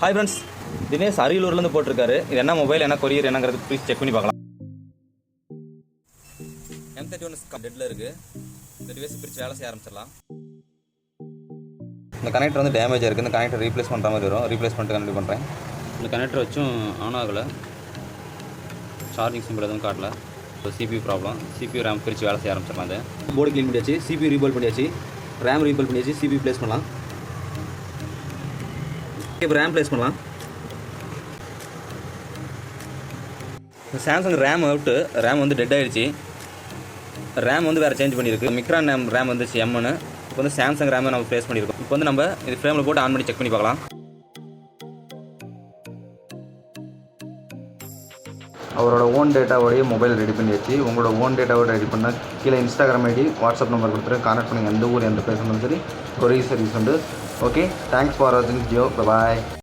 Hi friends, Dinesh அரியலூர்லேருந்து போட்டிருக்காரு. இது என்ன மொபைல், என்ன கொரியர், என்னங்கிறது ப்ளீஸ் செக் பண்ணி பார்க்கலாம். M31 டெட்டில் இருக்குது. இந்த டிவைஸ் பிரித்து வேலை செய்ய ஆரம்பிச்சிடலாம். இந்த கனெக்டர் வந்து டேமேஜாக இருக்குது. இந்த கனெக்டர் ரீப்ளேஸ் பண்ணுற மாதிரி வரும். ரீப்ளேஸ் பண்ணிட்டு கண்டிப்பாக பண்ணுறேன். இந்த கனெக்டர் வச்சும் ஆன் ஆகலை. சார்ஜிங் சிம்பிள் எதுவும் காட்டல. இப்போ CPU ப்ராப்ளம். CPU ரேம் பிரித்து வேலை செய்ய ஆரம்பிச்சிடலாம். அது போர்டு க்ளீன் பண்ணியாச்சு, CPU ரீபால் பண்ணியாச்சு, ரேம் ரீபால் பண்ணியாச்சு, CPU ப்ளேஸ் பண்ணலாம். இப்போ ரேம் ப்ளேஸ் பண்ணலாம். சாம்சங் ரேம் அவுட்டு, ரேம் வந்து டெட் ஆகிடுச்சு. ரேம் வந்து வேறு சேஞ்ச் பண்ணியிருக்கு. மிக்ரான் ரேம் வந்துச்சு எம்னு. இப்போ வந்து சாம்சங் ரேமை நம்ம ப்ளேஸ் பண்ணியிருக்கோம். இப்போ வந்து நம்ம இது ஃப்ரேமில் போட்டு ஆன் பண்ணி செக் பண்ணி பார்க்கலாம். அவரோட ஓன் டேட்டாவோடைய மொபைல் ரெடி பண்ணியாச்சு. உங்களோட ஓன் டேட்டாவோட ரெடி பண்ணால் கீழே இன்ஸ்டாகிராம் ஐடி, வாட்ஸ்அப் நம்பர் கொடுத்துட்டு கான்டாக்ட் பண்ணுங்கள். எந்த ஊர், எந்த பிளேஸ் இருந்தாலும் சரி, கொரியர் சர்வீஸ் உண்டு. ஓகே, தேங்க்ஸ் ஃபார் வாட்சிங் ஜியோ. பாய்.